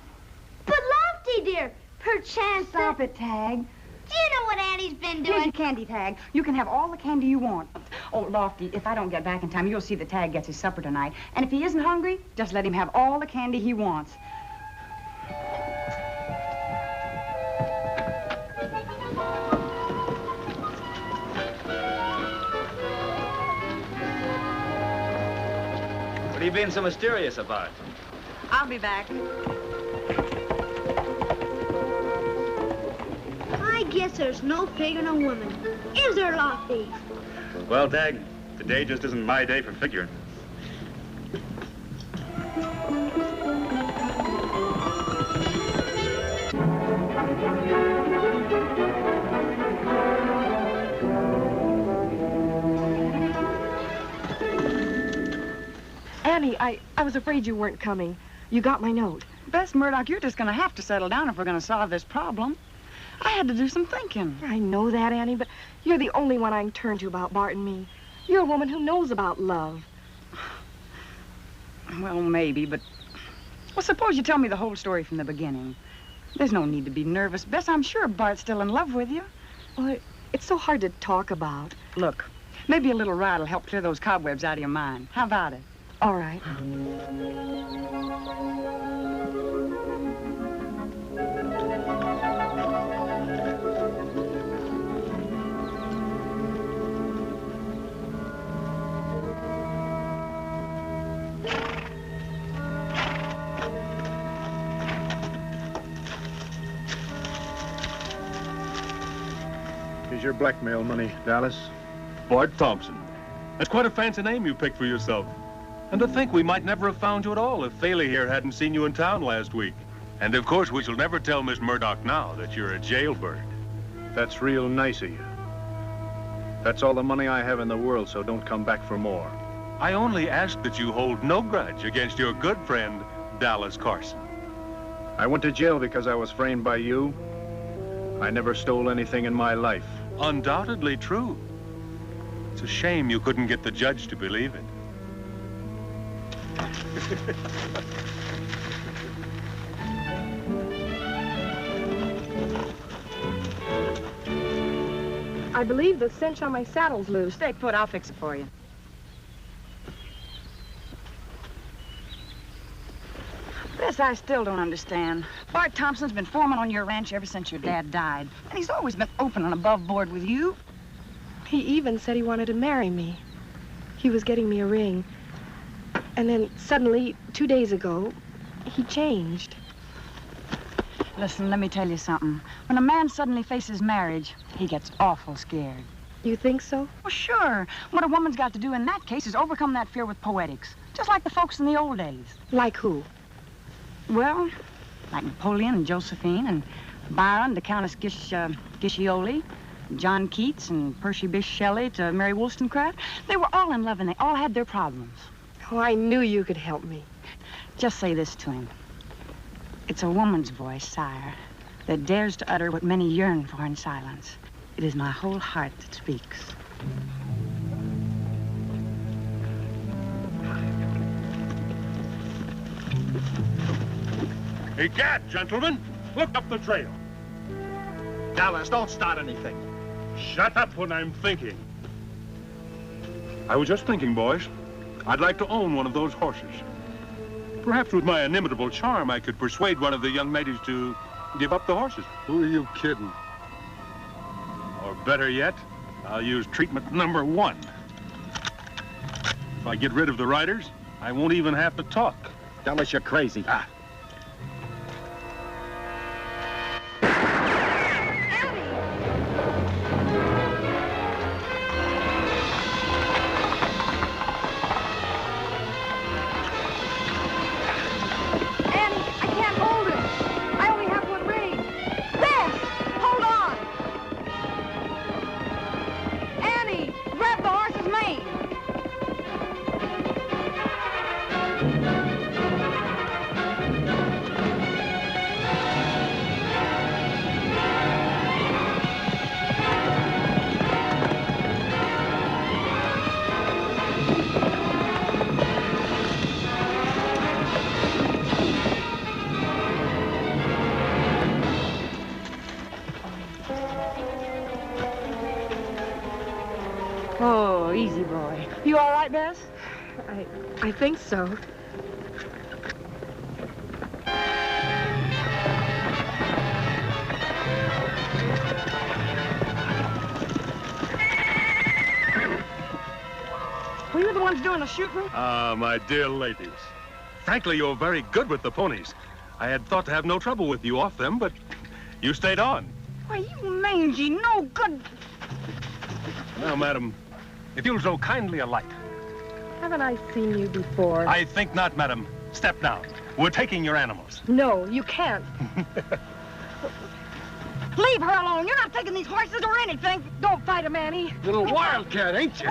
But Lofty, dear, perchance... Stop it, Tagg. Do you know what Annie's been doing? Here's your candy, Tagg. You can have all the candy you want. Oh, Lofty, if I don't get back in time, you'll see that Tagg gets his supper tonight. And if he isn't hungry, just let him have all the candy he wants. What are you being so mysterious about? I'll be back. I guess there's no figuring a woman. Is there, Lofty? Well, Tagg, today just isn't my day for figuring. Annie, I was afraid you weren't coming. You got my note. Bess Murdoch, you're just going to have to settle down if we're going to solve this problem. I had to do some thinking. I know that, Annie, but you're the only one I can turn to about Bart and me. You're a woman who knows about love. Well, maybe, but... Well, suppose you tell me the whole story from the beginning. There's no need to be nervous, Bess. I'm sure Bart's still in love with you. Well, it's so hard to talk about. Look, maybe a little ride will help clear those cobwebs out of your mind. How about it? All right. Here's your blackmail money, Dallas. Bart Thompson. That's quite a fancy name you picked for yourself. And to think we might never have found you at all if Faley here hadn't seen you in town last week. And of course, we shall never tell Miss Murdoch now that you're a jailbird. That's real nice of you. That's all the money I have in the world, so don't come back for more. I only ask that you hold no grudge against your good friend, Dallas Carson. I went to jail because I was framed by you. I never stole anything in my life. Undoubtedly true. It's a shame you couldn't get the judge to believe it. I believe the cinch on my saddle's loose. Stay put, I'll fix it for you. Bess, I still don't understand. Bart Thompson's been foreman on your ranch ever since your dad died. And he's always been open and above board with you. He even said he wanted to marry me. He was getting me a ring. And then suddenly, 2 days ago, he changed. Listen, let me tell you something. When a man suddenly faces marriage, he gets awful scared. You think so? Well, sure. What a woman's got to do in that case is overcome that fear with poetics. Just like the folks in the old days. Like who? Well, like Napoleon and Josephine and Byron to Countess Guiccioli, John Keats and Percy Bysshe Shelley to Mary Wollstonecraft. They were all in love and they all had their problems. Oh, I knew you could help me. Just say this to him. It's a woman's voice, sire, that dares to utter what many yearn for in silence. It is my whole heart that speaks. Egad, gentlemen, look up the trail. Dallas, don't start anything. Shut up when I'm thinking. I was just thinking, boys. I'd like to own one of those horses. Perhaps with my inimitable charm, I could persuade one of the young ladies to give up the horses. Who are you kidding? Or better yet, I'll use treatment number 1. If I get rid of the riders, I won't even have to talk. Dallas, you're crazy. Annie Oh, easy, boy. You all right, Bess? I think so. Were you the ones doing the shooting? Ah, my dear ladies. Frankly, you're very good with the ponies. I had thought to have no trouble with you off them, but you stayed on. Why, you mangy, no good... Now, madam, if you'll so kindly alight. Haven't I seen you before? I think not, madam. Step down. We're taking your animals. No, you can't. Leave her alone. You're not taking these horses or anything. Don't fight him, Annie. Little wildcat, ain't you?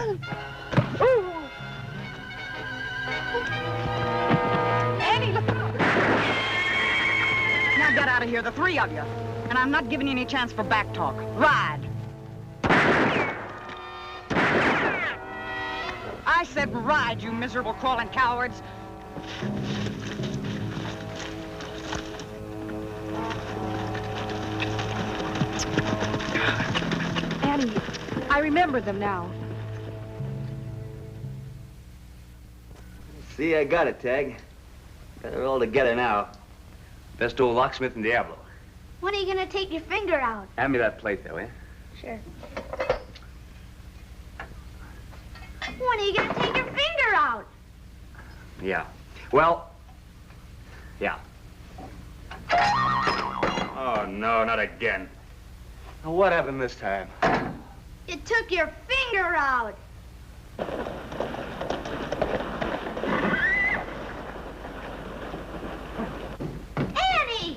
Annie, look out. Now get out of here, the three of you. And I'm not giving you any chance for back talk. Ride. I said ride, you miserable crawling cowards. Annie, I remember them now. See, I got it, Tagg. Got it all together now. Best old locksmith in Diablo. When are you gonna take your finger out? Hand me that plate, though, eh? Sure. When are you gonna take your finger out? Yeah. Well, yeah. Oh, no, not again. Now, what happened this time? You took your finger out. Annie!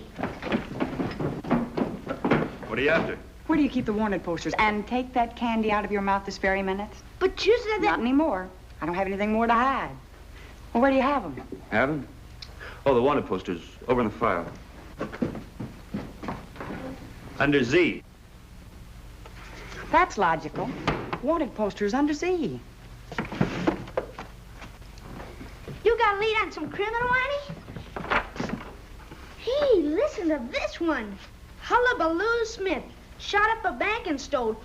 What are you after? Where do you keep the wanted posters? And take that candy out of your mouth this very minute. But you said that... Not anymore. I don't have anything more to hide. Well, where do you have them? Have them? Oh, the wanted posters over in the file. Under Z. That's logical. Wanted posters under Z. You got a lead on some criminal, Annie? Hey, listen to this one. Hullabaloo Smith shot up a bank and stole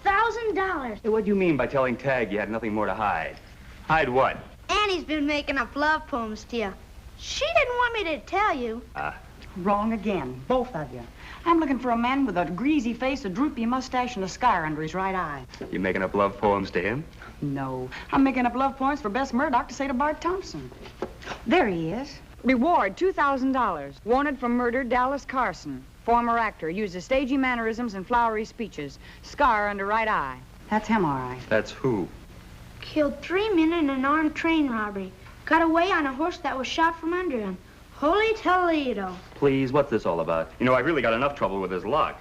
$10,000. Hey, what do you mean by telling Tagg you had nothing more to hide? Hide what? Annie's been making up love poems to you. She didn't want me to tell you. Wrong again, both of you. I'm looking for a man with a greasy face, a droopy mustache, and a scar under his right eye. You making up love poems to him? No, I'm making up love poems for Bess Murdoch to say to Bart Thompson. There he is. Reward, $2,000. Wanted for murder, Dallas Carson. Former actor, uses stagey mannerisms and flowery speeches. Scar under right eye. That's him, all right. That's who? Killed 3 men in an armed train robbery. Got away on a horse that was shot from under him. Holy Toledo. Please, what's this all about? You know, I've really got enough trouble with this lock.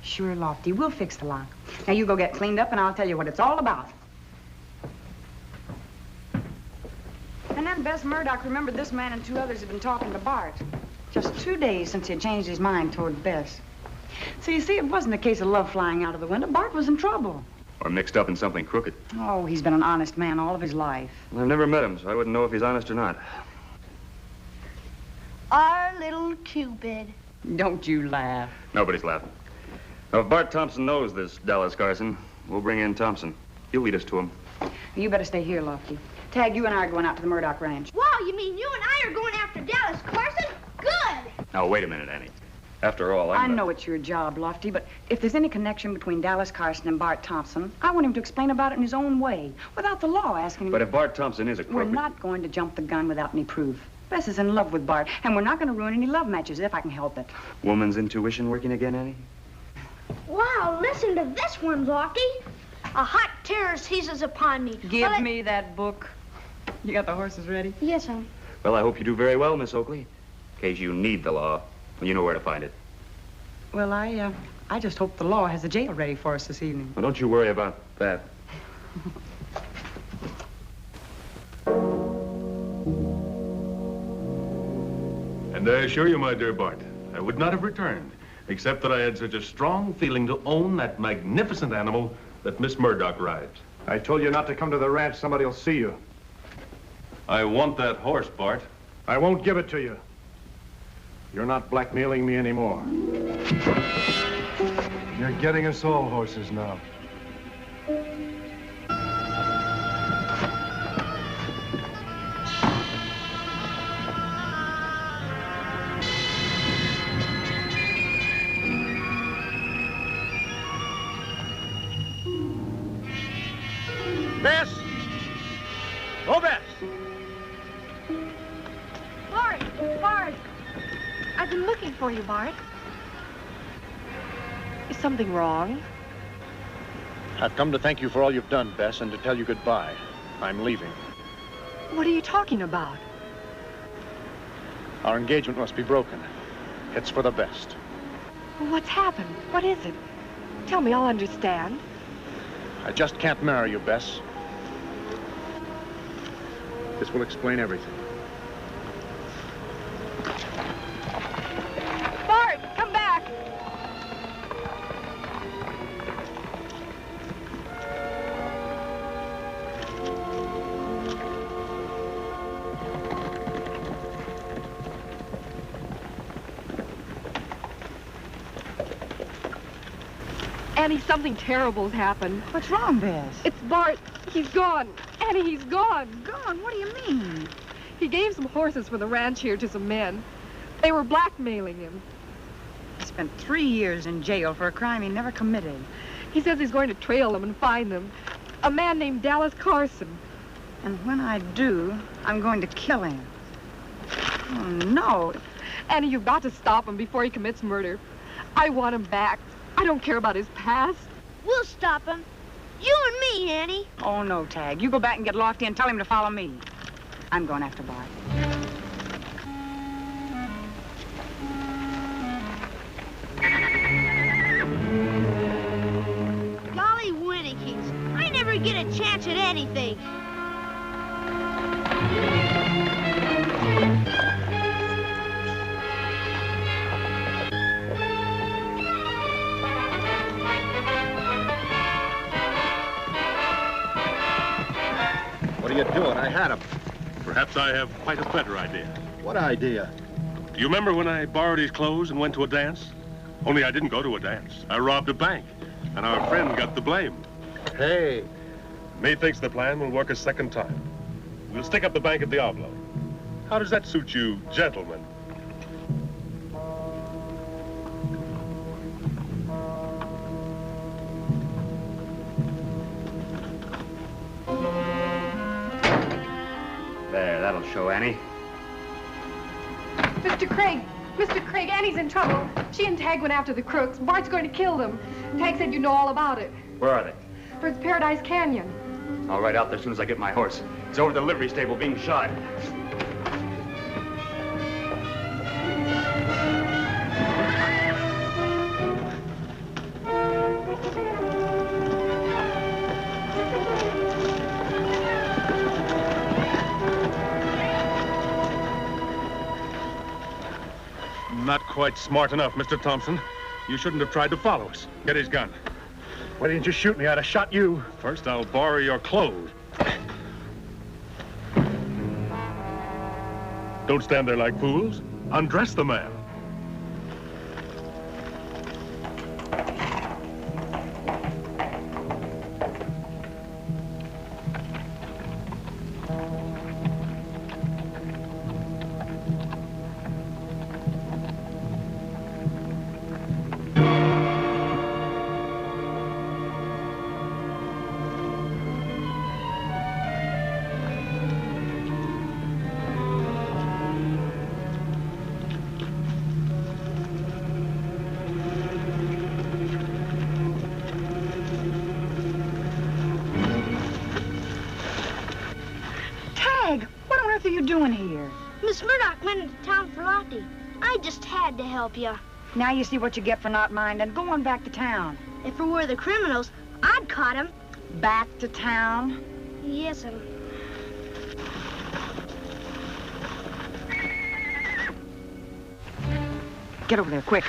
Sure, Lofty. We'll fix the lock. Now, you go get cleaned up, and I'll tell you what it's all about. And then Bess Murdoch remembered this man and 2 others had been talking to Bart. Just 2 days since he had changed his mind toward Bess. So, you see, it wasn't a case of love flying out of the window. Bart was in trouble. Or mixed up in something crooked. Oh, he's been an honest man all of his life. Well, I've never met him, so I wouldn't know if he's honest or not. Our little Cupid. Don't you laugh. Nobody's laughing. Now, if Bart Thompson knows this Dallas Carson, we'll bring in Thompson. He'll lead us to him. You better stay here, Lofty. Tagg, you and I are going out to the Murdoch Ranch. Wow, you mean you and I are going after Dallas Carson? Good! Now, wait a minute, Annie. After all, I know it's your job, Lofty, but if there's any connection between Dallas Carson and Bart Thompson, I want him to explain about it in his own way, without the law asking him. But if Bart Thompson is a crook... We're not going to jump the gun without any proof. Bess is in love with Bart, and we're not going to ruin any love matches if I can help it. Woman's intuition working again, Annie? Wow, listen to this one, Lofty. A hot terror seizes upon me. Give me that book. You got the horses ready? Yes, sir. Well, I hope you do very well, Miss Oakley. In case you need the law, well, you know where to find it. Well, I just hope the law has the jail ready for us this evening. Well, don't you worry about that. And I assure you, my dear Bart, I would not have returned, except that I had such a strong feeling to own that magnificent animal that Miss Murdoch rides. I told you not to come to the ranch. Somebody will see you. I want that horse, Bart. I won't give it to you. You're not blackmailing me anymore. You're getting us all horses now. Bess! Oh, Bess! Bart! Bart! I've been looking for you, Bart. Is something wrong? I've come to thank you for all you've done, Bess, and to tell you goodbye. I'm leaving. What are you talking about? Our engagement must be broken. It's for the best. What's happened? What is it? Tell me, I'll understand. I just can't marry you, Bess. This will explain everything. Bart, come back! Annie, something terrible's happened. What's wrong, Bess? It's Bart. He's gone. Annie, he's gone. Gone? What do you mean? He gave some horses for the ranch here to some men. They were blackmailing him. He spent 3 years in jail for a crime he never committed. He says he's going to trail them and find them. A man named Dallas Carson. And when I do, I'm going to kill him. Oh, no. Annie, you've got to stop him before he commits murder. I want him back. I don't care about his past. We'll stop him. You and me, Annie. Oh, no, Tagg. You go back and get Lofty and tell him to follow me. I'm going after Bart. Golly Winnickies, I never get a chance at anything. What are you doing? I had him. Perhaps I have quite a better idea. What idea? Do you remember when I borrowed his clothes and went to a dance? Only I didn't go to a dance. I robbed a bank, and our friend got the blame. Hey. Methinks the plan will work a second time. We'll stick up the bank at Diablo. How does that suit you, gentlemen? There, that'll show Annie. Mr. Craig, Annie's in trouble. She and Tagg went after the crooks. Bart's going to kill them. Tagg said you know all about it. Where are they? Towards Paradise Canyon. I'll ride out there as soon as I get my horse. He's over at the livery stable being shod. Not quite smart enough, Mr. Thompson. You shouldn't have tried to follow us. Get his gun. Why didn't you shoot me? I'd have shot you. First, I'll borrow your clothes. Don't stand there like fools. Undress the man. What are you doing here? Miss Murdoch went into town for Lottie. I just had to help you. Now you see what you get for not minding. Go on back to town. If it were the criminals, I'd caught him. Back to town? Yes, sir. Get over there, quick.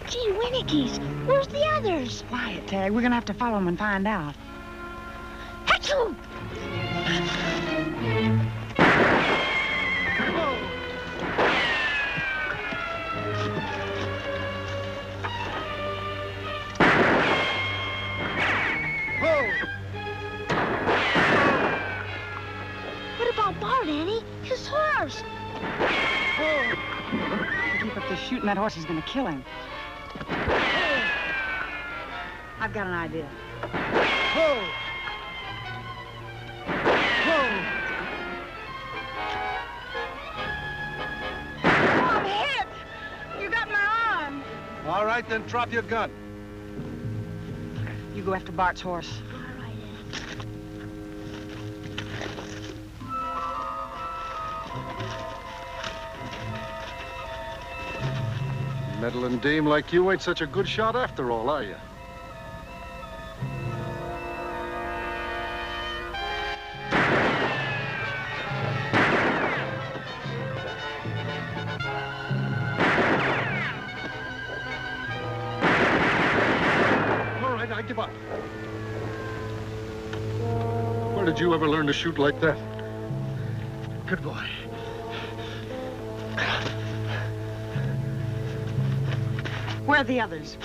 Gee, Winnickies, where's the others? Quiet, Tagg. We're gonna have to follow them and find out. Achoo! What about Bart, Annie? His horse. If you keep up this shooting, that horse is going to kill him. I've got an idea. Whoa! Whoa! Oh, I'm hit! You got my arm. All right, then drop your gun. You go after Bart's horse. Meddling dame like you ain't such a good shot after all, are you? All right, I give up. Where did you ever learn to shoot like that? Good boy. Where are the others?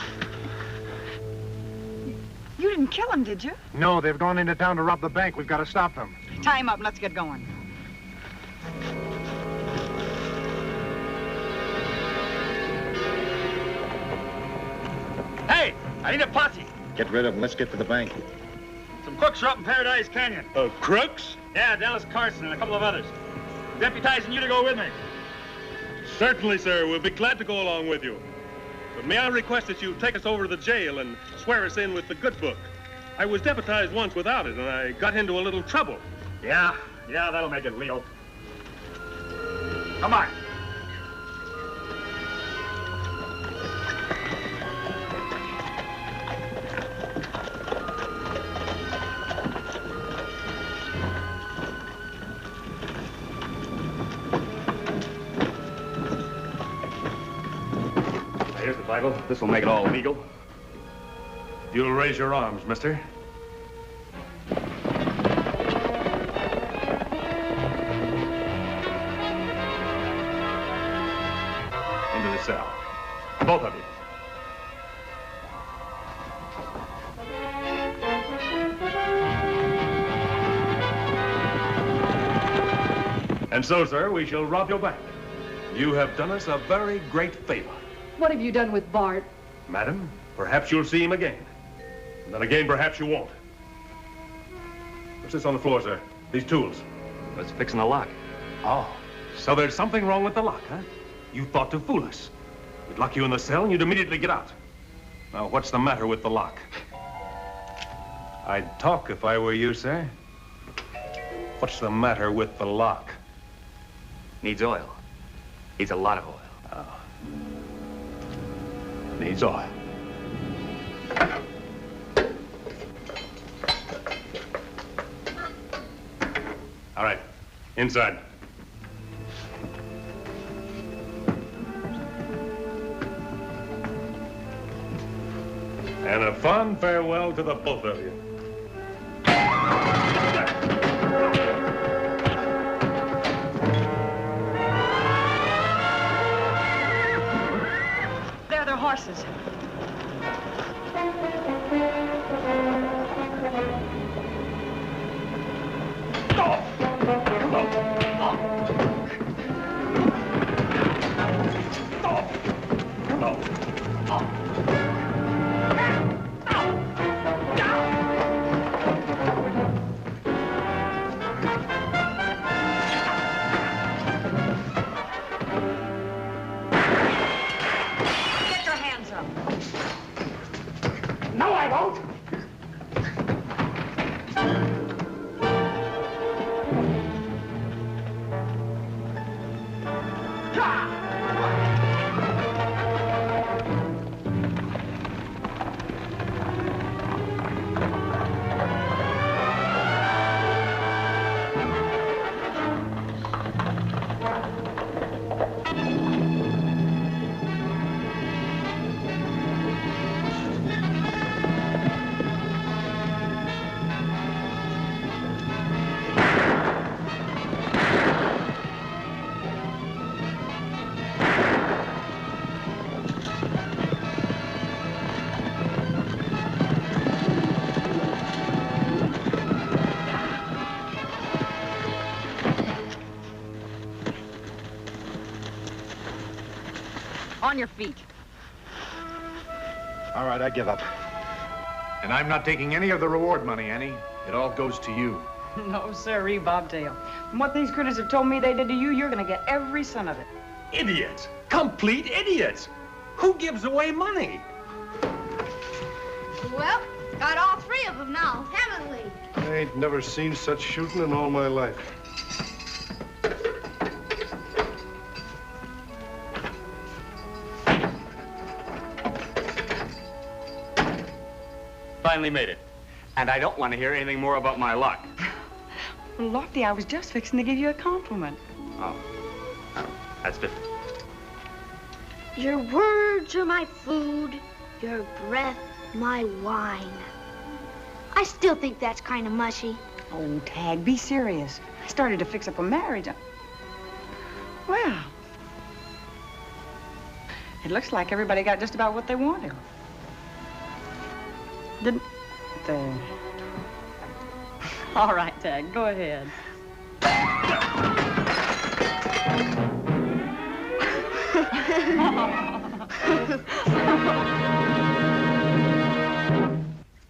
You didn't kill them, did you? No, they've gone into town to rob the bank. We've got to stop them. Tie him up and let's get going. Hey, I need a posse. Get rid of them. Let's get to the bank. Some crooks are up in Paradise Canyon. Crooks? Yeah, Dallas Carson and a couple of others. Deputizing you to go with me. Certainly, sir. We'll be glad to go along with you. But may I request that you take us over to the jail and swear us in with the good book? I was deputized once without it, and I got into a little trouble. Yeah, that'll make it legal. Come on. Here's the Bible. This will make it all legal. You'll raise your arms, mister. Into the cell. Both of you. And so, sir, we shall rob your bank. You have done us a very great favor. What have you done with Bart? Madam, perhaps you'll see him again. And then again, perhaps you won't. What's this on the floor, sir? These tools. Let's fixing the lock. Oh, so there's something wrong with the lock, huh? You thought to fool us. We'd lock you in the cell and you'd immediately get out. Now, what's the matter with the lock? I'd talk if I were you, sir. What's the matter with the lock? Needs oil. Needs a lot of oil. Oh. Needs oil. All right, inside. And a fond farewell to the both of you. They're their horses. on your feet. All right, I give up. And I'm not taking any of the reward money, Annie. It all goes to you. No, sirree, Bobtail. From what these critters have told me they did to you, you're gonna get every cent of it. Idiots! Complete idiots! Who gives away money? Well, got all three of them now, haven't we? I ain't never seen such shooting in all my life. Finally made it. And I don't want to hear anything more about my luck. Well, Lofty, I was just fixing to give you a compliment. Oh, that's different. Your words are my food, your breath my wine. I still think that's kind of mushy. Oh, Tagg, be serious. I started to fix up a marriage. Well, it looks like everybody got just about what they wanted. Didn't they? All right, Tagg, go ahead.